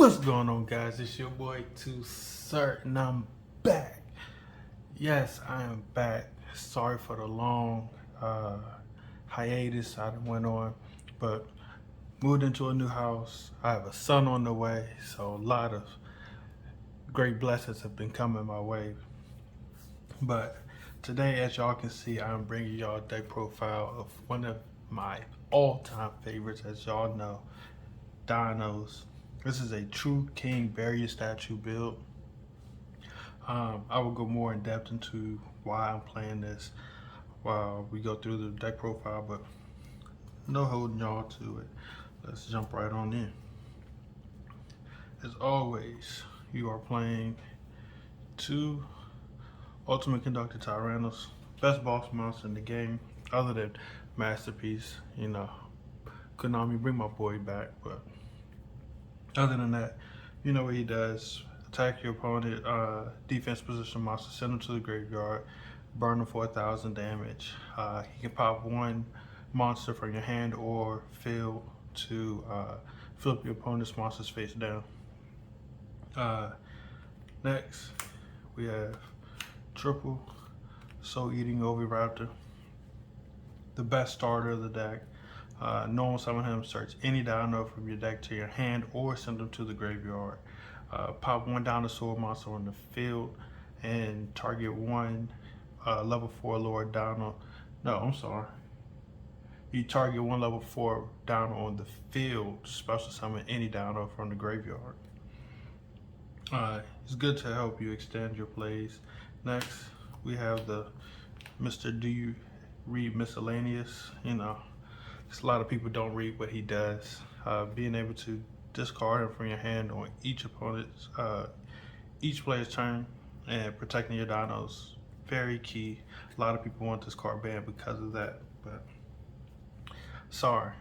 What's going on, guys? It's your boy Too Certain. I'm back. Yes, I am back. Sorry for the long hiatus I went on, but moved into a new house. I have a son on the way, so a lot of great blessings have been coming my way. But today, as y'all can see, I'm bringing y'all a deck profile of one of my all-time favorites, as y'all know, dinos. This is a true king barrier statue build. I will go more in depth into why I'm playing this while we go through the deck profile, but no holding y'all to it. Let's jump right on in. As always, you are playing two Ultimate Conductor Tyrannos, best boss monster in the game, other than Masterpiece. You know, Konami, bring my boy back, but other than that, you know what he does. Attack your opponent, defense position monster, send him to the graveyard, burn him for 1,000 damage. He can pop one monster from your hand or fail to flip your opponent's monster's face down. Next, we have triple Soul Eating Oviraptor, the best starter of the deck. Normal summon him, search any dino from your deck to your hand or send them to the graveyard. Pop one dinosaur monster on the field and target one level 4 lower dino. No, I'm sorry. You target one level 4 dino on the field, special summon any dino from the graveyard. It's good to help you extend your plays. Next, we have the Mr. Do You Read Miscellaneous? You know, a lot of people don't read what he does. Being able to discard him from your hand on each opponent's, each player's turn, and protecting your dinos, very key. A lot of people want this card banned because of that, but sorry.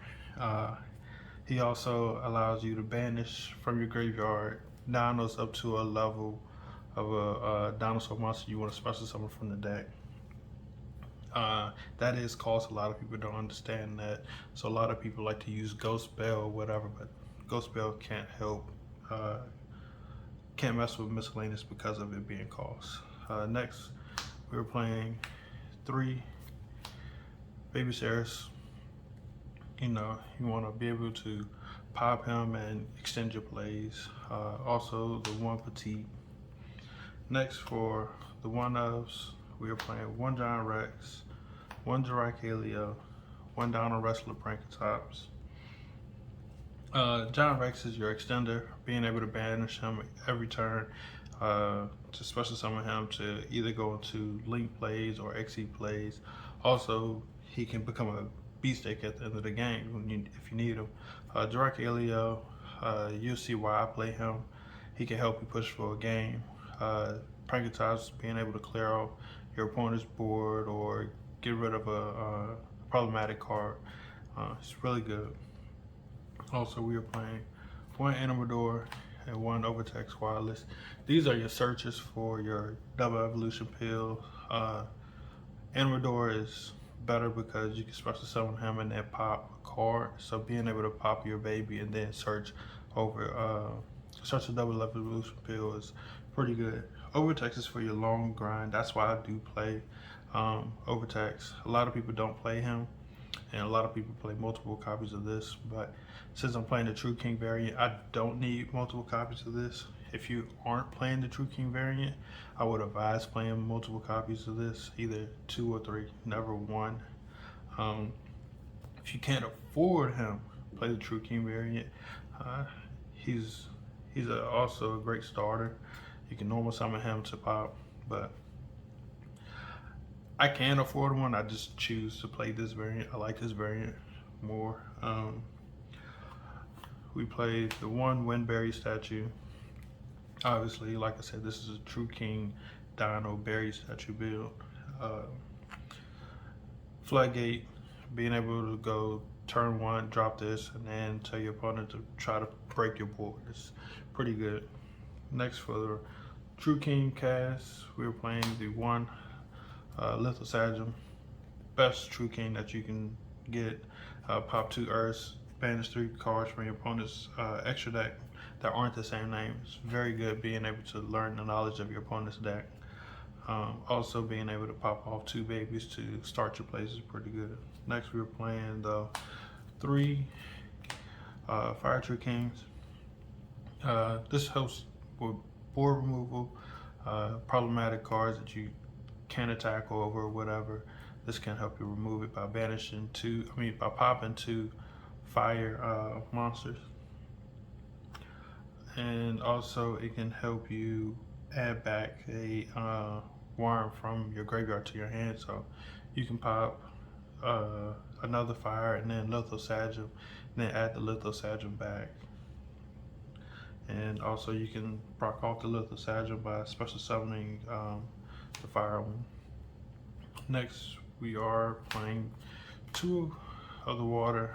He also allows you to banish from your graveyard dinos up to a level of a dinosaur monster you want to special summon from the deck. That is cost. A lot of people don't understand that, so a lot of people like to use Ghost Bell or whatever, but Ghost Bell can't help, can't mess with miscellaneous because of it being cost. Next, we're playing 3 Baby Ceres. You know, you want to be able to pop him and extend your plays. Also, the 1 Petite. Next, for the 1-ofs, we are playing 1 Giant Rex, 1 Jiraichalio, 1 Dino Wrestler Prankatops. Giant Rex is your extender, being able to banish him every turn to special summon him to either go into Link plays or XE plays. Also, he can become a beatstick at the end of the game if you need him. Jiraichalio, you'll see why I play him. He can help you push for a game. Prankatops, being able to clear out your opponent's board or get rid of a problematic card. It's really good. Also, we are playing 1 Animador and 1 Overtext Wireless. These are your searches for your double evolution pill. Animador is better because you can special summon him and then pop a card. So being able to pop your baby and then search over search a double evolution pill is pretty good. Overtext is for your long grind. That's why I do play Overtext. A lot of people don't play him, and a lot of people play multiple copies of this, but since I'm playing the True King variant, I don't need multiple copies of this. If you aren't playing the True King variant, I would advise playing multiple copies of this, either 2 or 3, never 1. If you can't afford him, play the True King variant. He's also a great starter. You can normal summon him to pop, but I can afford one. I just choose to play this variant. I like this variant more. We played the 1 Windberry statue. Obviously, like I said, this is a True King Dino Berry statue build. Floodgate, being able to go turn 1, drop this, and then tell your opponent to try to break your board. It's pretty good. Next, for the True King cast, we were playing the 1 Lethal Sagem, best True King that you can get. Pop 2 Earths, banish 3 cards from your opponent's extra deck. that aren't the same name. It's very good being able to learn the knowledge of your opponent's deck. Also, being able to pop off 2 babies to start your plays is pretty good. Next, we were playing the 3 Fire Tree Kings. This helps with board removal, problematic cards that you can't attack over or whatever. This can help you remove it by by popping 2 fire monsters. And also it can help you add back a worm from your graveyard to your hand. So you can pop another fire and then Lethal Sagem, and then add the Lethal Sagem back. And also you can proc off the Lethal Sagem by special summoning the fire one. Next, we are playing 2 of the water.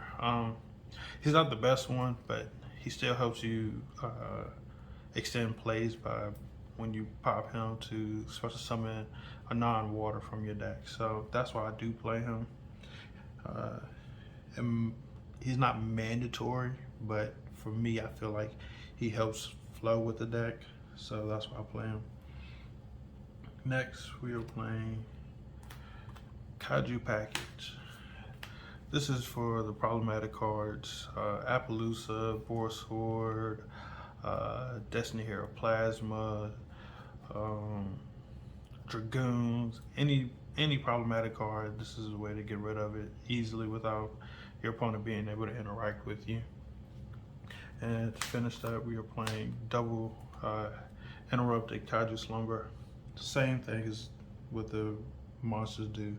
He's not the best one, but he still helps you extend plays by when you pop him to special summon a non-water from your deck. So that's why I do play him. And he's not mandatory, but for me, I feel like he helps flow with the deck. So that's why I play him. Next, we are playing Kaiju Package. This is for the problematic cards, Appaloosa, Boar Sword, Destiny Hero Plasma, Dragoons, any problematic card. This is a way to get rid of it easily without your opponent being able to interact with you. And to finish that, we are playing double Interrupted Kaiju Slumber. Same thing as what the monsters do.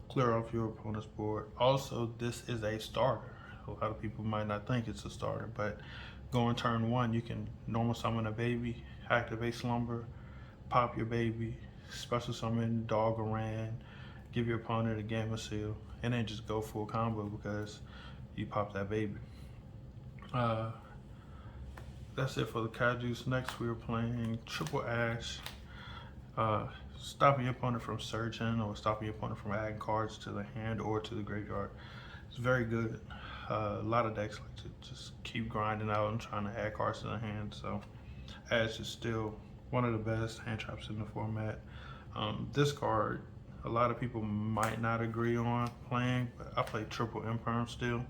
Clear off your opponent's board. Also, this is a starter. A lot of people might not think it's a starter, but going turn 1, you can normal summon a baby, activate Slumber, pop your baby, special summon Doggoran, give your opponent a Gamma Seal, and then just go full combo because you pop that baby. That's it for the Kaijus. Next, we are playing Triple Ash. Stopping your opponent from searching or stopping your opponent from adding cards to the hand or to the graveyard. It's very good. A lot of decks like to just keep grinding out and trying to add cards to the hand. So Ash is still one of the best hand traps in the format. This card, a lot of people might not agree on playing, but I play triple Imperm still.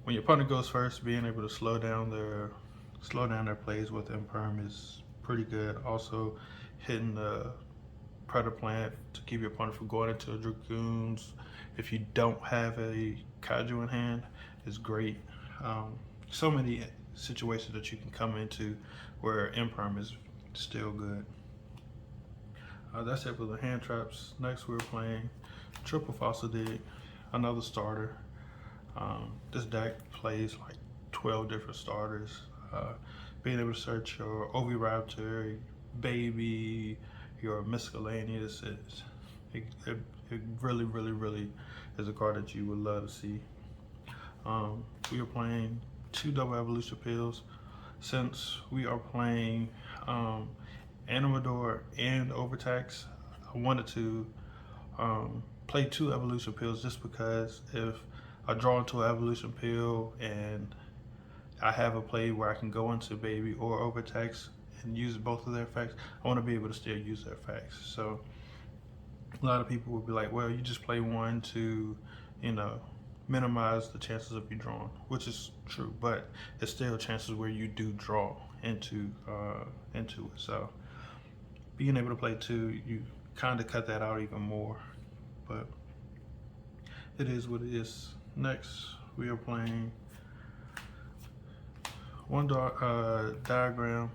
When your opponent goes first, being able to slow down their plays with Imperm is pretty good. Also, hitting the Predator Plant to keep your opponent from going into Dragoons if you don't have a Kaiju in hand is great. So many situations that you can come into where Imperm is still good. That's it for the hand traps. Next, we're playing Triple Fossil Dig, another starter. This deck plays like 12 different starters. Being able to search your Oviraptor, Baby, your Miscellaneous, it really, really, really is a card that you would love to see. We are playing 2 double evolution pills. Since we are playing Animador and Overtax, I wanted to play 2 evolution pills just because if I draw into an evolution pill and I have a play where I can go into Baby or Overtax and use both of their effects, I want to be able to still use their effects. So a lot of people would be like, well, you just play 1 to, minimize the chances of you drawing, which is true, but it's still chances where you do draw into it. So being able to play 2, you kind of cut that out even more, but it is what it is. Next, we are playing 1 Diagram,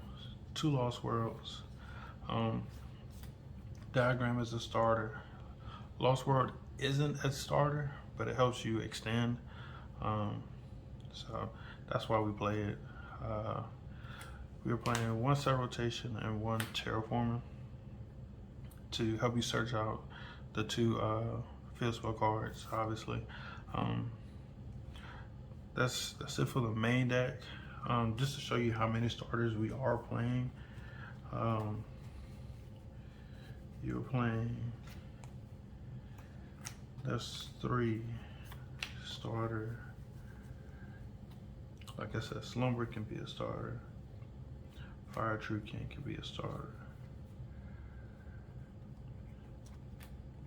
2 Lost Worlds. Diagram is a starter. Lost World isn't a starter, but it helps you extend. So that's why we play it. We are playing 1 Set Rotation and 1 Terraforming to help you search out the 2 field spell cards, obviously. That's it for the main deck. Just to show you how many starters we are playing. You're playing, that's 3 starter, Like I said, Slumber can be a starter. Fire True King can be a starter.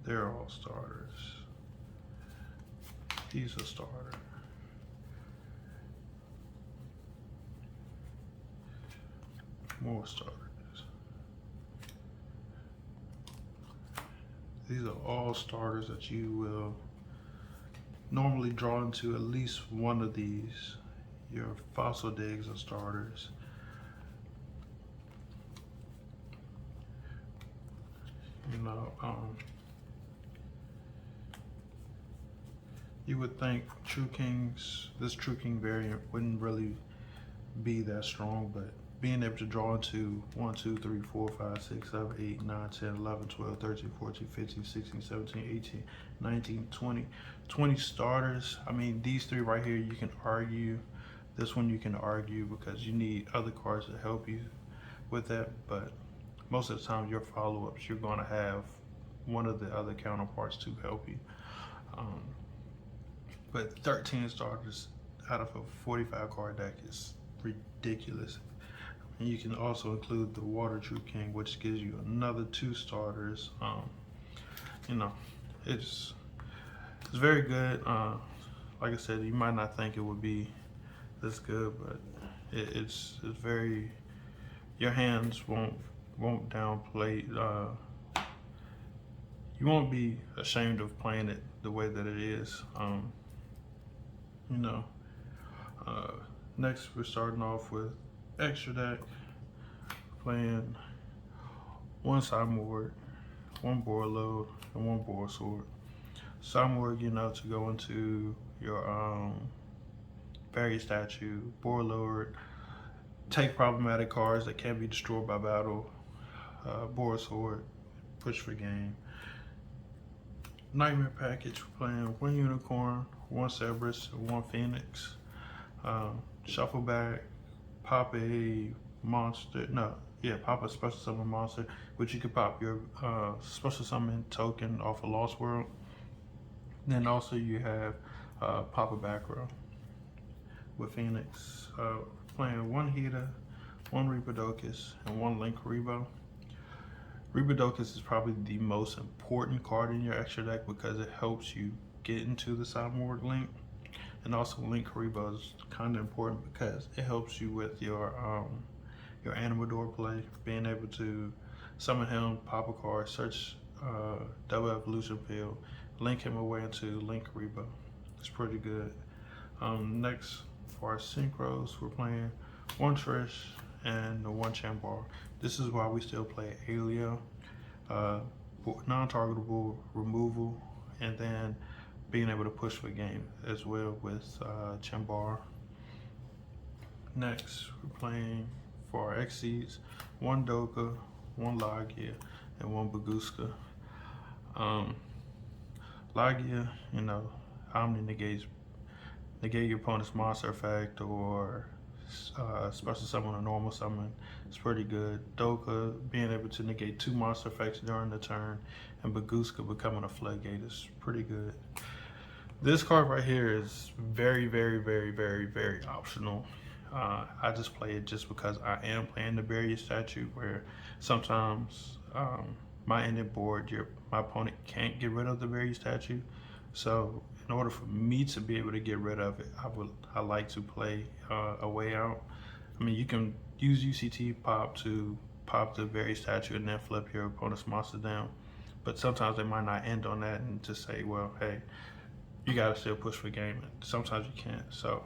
They're all starters. He's a starter. More starters. These are all starters that you will normally draw into at least one of these. Your Fossil Digs are starters. You know, you would think True Kings, this True King variant wouldn't really be that strong, but being able to draw into 1, 2, 3, 4, 5, 6, 7, 8, 9, 10, 11, 12, 13, 14, 15, 16, 17, 18, 19, 20, 20 starters. I mean, these three right here, you can argue. This one you can argue because you need other cards to help you with that, but most of the time your follow-ups, you're going to have one of the other counterparts to help you. But 13 starters out of a 45 card deck is ridiculous. And you can also include the Water True King, which gives you another 2 starters. You know, it's very good. Like I said, you might not think it would be this good, but it's very. Your hands won't downplay. You won't be ashamed of playing it the way that it is. You know. Next, we're starting off with extra deck, playing 1 Sideboard, 1 Boar Load, and 1 Boar Sword. Sideboard, you know, to go into your Fairy Statue, Boar Load, take problematic cards that can't be destroyed by battle, Boar Sword, push for game. Nightmare Package, we're playing 1 Unicorn, 1 Cerberus, and 1 Phoenix. Shuffle back, pop a monster, pop a special summon monster, which you could pop your special summon token off a Lost World. Then also you have pop a back row with Phoenix. Playing 1 Hida, 1 Reapodocus, and 1 Link Rebo. Reapodocus is probably the most important card in your extra deck because it helps you get into the sideboard link. And also Link Rebo is kind of important because it helps you with your Animador play, being able to summon him, pop a card, search double evolution field, link him away into Link Rebo. It's pretty good. Next, for our synchros, we're playing 1 Trish and 1 Chambar. This is why we still play Alia, non-targetable removal, and then being able to push for game as well with Chambar. Next, we're playing for our Xyz, 1 Doka, 1 Lagia, and 1 Baguska. Lagia, you know, Omni negate your opponent's monster effect or special summon or normal summon. It's pretty good. Doka being able to negate 2 monster effects during the turn, and Baguska becoming a floodgate is pretty good. This card right here is very, very, very, very, very optional. I just play it just because I am playing the Barrier Statue, where sometimes my ending board, my opponent can't get rid of the Barrier Statue. So in order for me to be able to get rid of it, I like to play a way out. I mean, you can use UCT pop to pop the Barrier Statue and then flip your opponent's monster down. But sometimes they might not end on that and just say, well, hey, you gotta still push for game. Sometimes you can't. So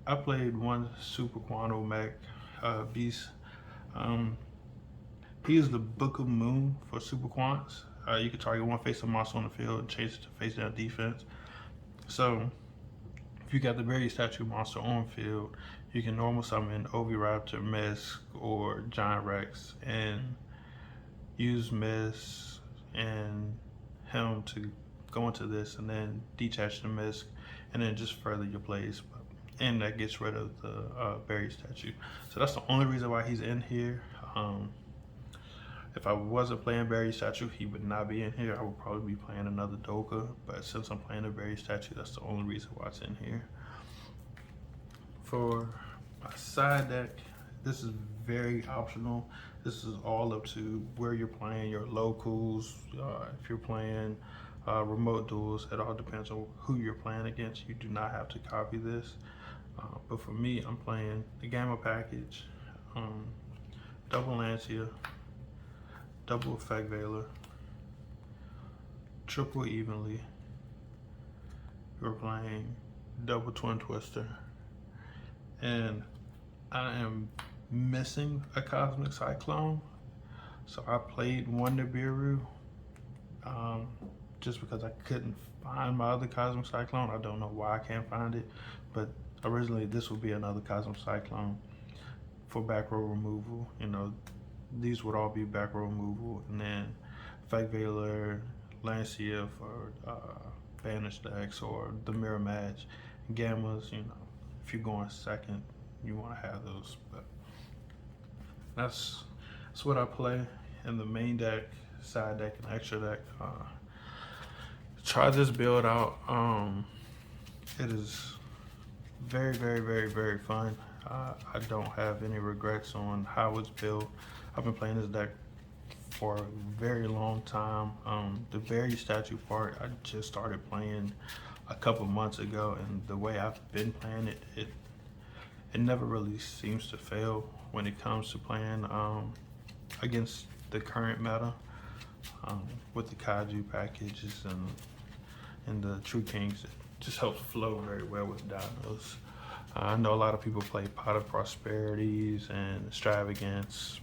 I played 1 Super Quanto Mech Beast. He is the Book of Moon for Super Quants. You can target 1 face-up monster on the field and change it to face-down defense. So if you got the Barrier Statue monster on field, you can normal summon Oviraptor, Mesc, or Giant Rex and use Mesc and him to go into this and then detach the Mesc and then just further your plays. And that gets rid of the Barrier Statue. So that's the only reason why he's in here. If I wasn't playing Barrier Statue, he would not be in here. I would probably be playing another Doka, but since I'm playing the Barrier Statue, that's the only reason why it's in here. For my side deck, this is very optional. This is all up to where you're playing, your locals, if you're playing remote duels, it all depends on who you're playing against. You do not have to copy this. But for me, I'm playing the Gamma package, double Lancia, double Effect Veiler, triple Evenly. We're playing double Twin Twister. And I am missing a Cosmic Cyclone. So I played one Nibiru just because I couldn't find my other Cosmic Cyclone. I don't know why I can't find it, but originally this would be another Cosmic Cyclone for back row removal. You know, these would all be back row removal, and then Effect Veiler, Lancia for Banish decks, or the Mirror Match. Gammas, you know, if you're going second, you want to have those. But that's what I play in the main deck, side deck, and extra deck. Try this build out. It is very, very, very, very fun. I don't have any regrets on how it's built. I've been playing this deck for a very long time. The Very Statue part, I just started playing a couple months ago, and the way I've been playing it, it never really seems to fail when it comes to playing against the current meta with the Kaiju packages and the True Kings. It just helps flow very well with dinos. I know a lot of people play Pot of Prosperities and Extravagance.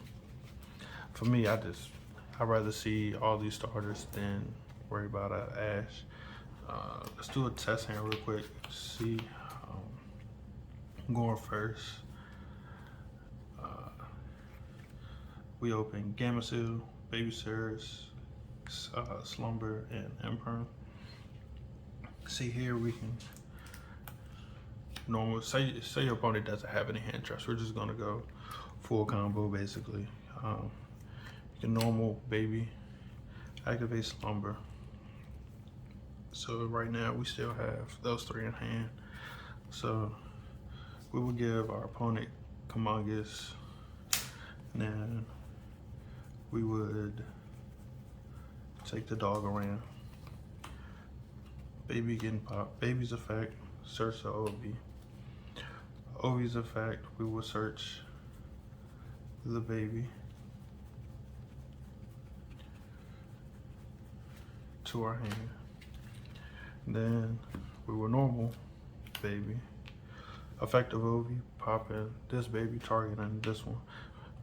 For me, I'd rather see all these starters than worry about Ash. Let's do a test hand real quick. See, I'm going first. We open Gamma-Seal, Baby Cirrus, Slumber, and Imperm. See here, we can normal, say your opponent doesn't have any hand traps. We're just gonna go full combo basically. You can normal Baby, activate Slumber. So right now we still have those three in hand. So we will give our opponent Humongous, and then we would take the dog around. Baby getting popped. Baby's effect, search the Ovi. Ovi's effect, we will search the Baby to our hand. Then we will normal Baby. Effective Ovi, pop in this Baby, targeting this one.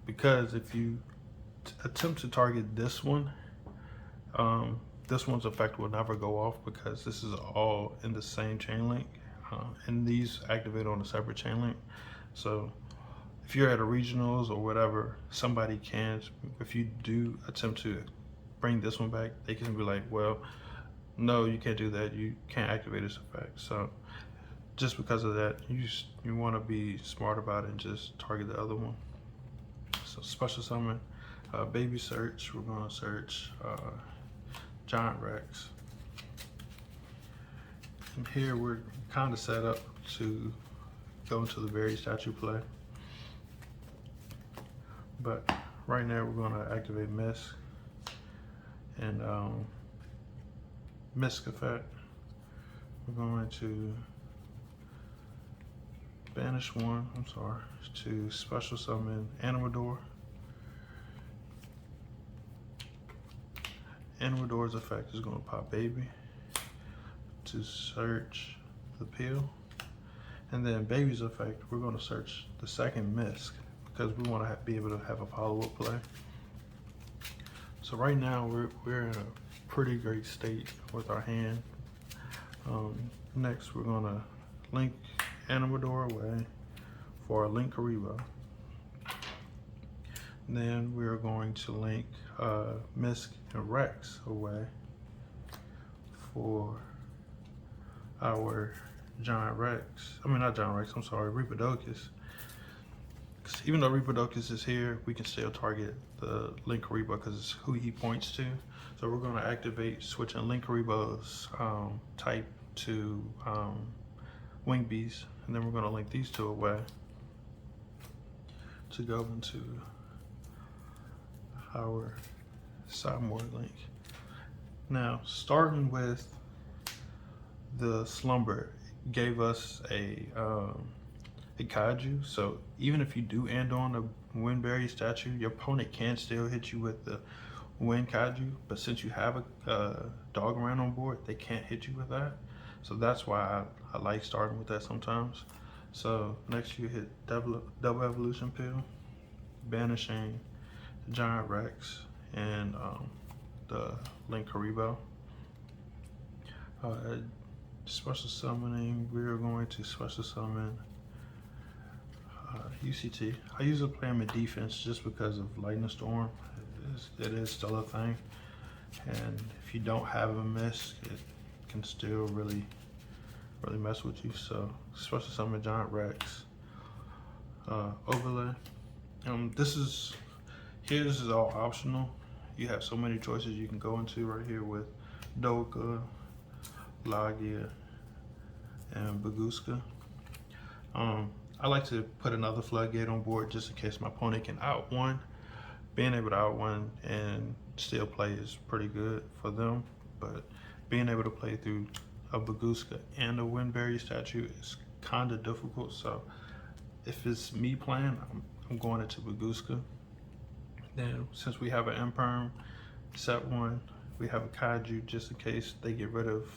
Because if you attempt to target this one's effect will never go off, because this is all in the same chain link, and these activate on a separate chain link. So if you're at a regionals or whatever, somebody can, if you do attempt to bring this one back, they can be like, well, no, you can't do that, you can't activate this effect. So just because of that, you want to be smart about it and just target the other one. So special summon, Baby search, we're going to search Giant Rex. And here we're kind of set up to go into the Very Statue play. But right now we're going to activate Misk and Misk effect. We're going to banish one, to special summon Animador. Animador's effect is going to pop Baby to search the Peel. And then Baby's effect, we're going to search the second Misk because we want to be able to have a follow-up play. So right now we're in a pretty great state with our hand. Next we're going to link Animador away for a link Karibo. Then we're going to link Misk and Rex away for our Giant Rex. I mean, not Giant Rex, I'm sorry, Reapodocus. Even though Reapodocus is here, we can still target the Link Karibo because it's who he points to. So we're going to activate switching Link Karibo's type to wing bees, and then we're going to link these two away to go into our sideboard link. Now, starting with the slumber gave us a kaiju, so even if you do end on a windberry statue, your opponent can still hit you with the wind kaiju, but since you have a dog around on board, they can't hit you with that. So that's why I like starting with that sometimes. So next you hit double evolution pill, banishing Giant Rex and the Link Haribo. Special summoning, we're going to special summon UCT. I usually play him in defense just because of Lightning Storm. It is still a thing, and if you don't have a miss, it can still really mess with you. So special summon Giant Rex, overlay. This is all optional. You have so many choices you can go into right here with Doka, Lagia, and Baguska. I like to put another floodgate on board just in case my opponent can out-one. Being able to out-one and still play is pretty good for them, but being able to play through a Baguska and a Windberry statue is kind of difficult. So if it's me playing, I'm going into Baguska. Then since we have an Imperm set one, we have a Kaiju just in case they get rid of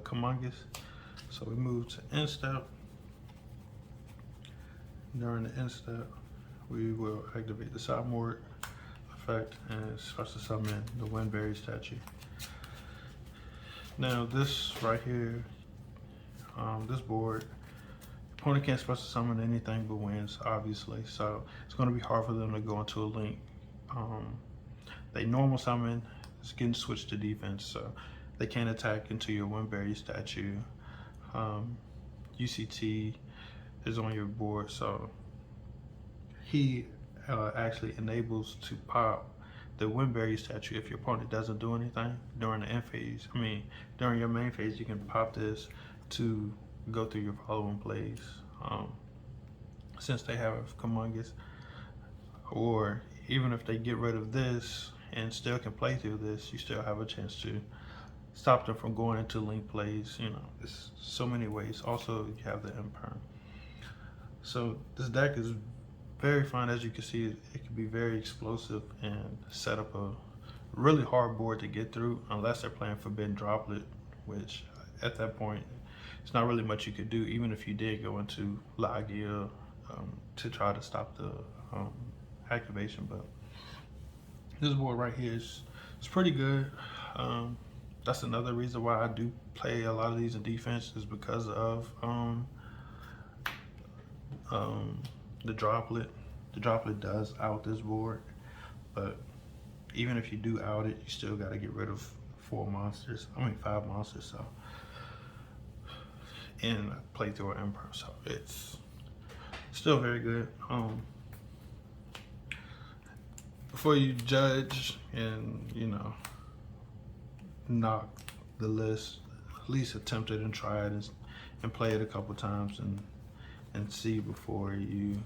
Kumongus. So we move to end step. During the end step, we will activate the sideboard effect and special summon the Windberry statue. Now this right here, this board, opponent can't special summon anything but wins, obviously. So it's going to be hard for them to go into a link. They normal summon, it's getting switched to defense, so they can't attack into your Windberry statue. UCT is on your board, so he actually enables to pop the Windberry statue if your opponent doesn't do anything during the end phase. I mean, during your main phase, you can pop this to go through your following plays. Since they have Kumongus, or even if they get rid of this and still can play through this, you still have a chance to stop them from going into link plays. You know, there's so many ways. Also, you have the Imperm. So this deck is very fun. As you can see, it can be very explosive and set up a really hard board to get through unless they're playing Forbidden Droplet, which at that point, it's not really much you could do, even if you did go into Lagia to try to stop the activation. But this board right here is pretty good. That's another reason why I do play a lot of these in defense, is because of the droplet. The droplet does out this board, but even if you do out it, you still got to get rid of 5 monsters. So, and play through an Emperor, so it's still very good. Before you judge and, you know, knock the list, at least attempt it and try it and play it a couple times and see before you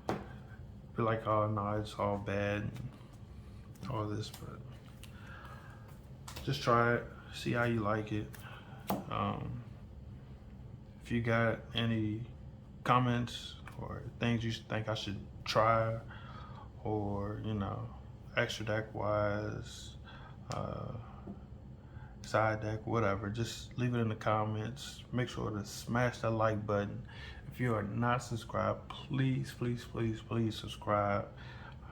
be like, oh no, it's all bad and all this. But just try it, see how you like it. If you got any comments or things you think I should try, or, you know, extra deck wise, side deck, whatever, just leave it in the comments. Make sure to smash that like button. If you are not subscribed, please subscribe.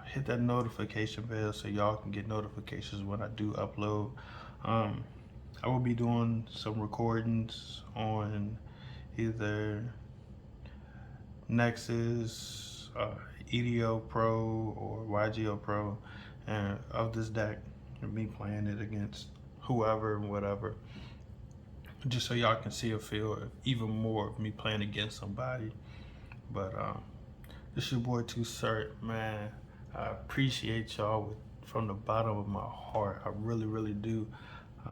Hit that notification bell so y'all can get notifications when I do upload. I will be doing some recordings on either Nexus, EDO Pro, or YGO Pro, and of this deck, and me playing it against whoever and whatever, just so y'all can see a feel even more of me playing against somebody. But this your boy 2Cert, man. I appreciate y'all from the bottom of my heart. I really do.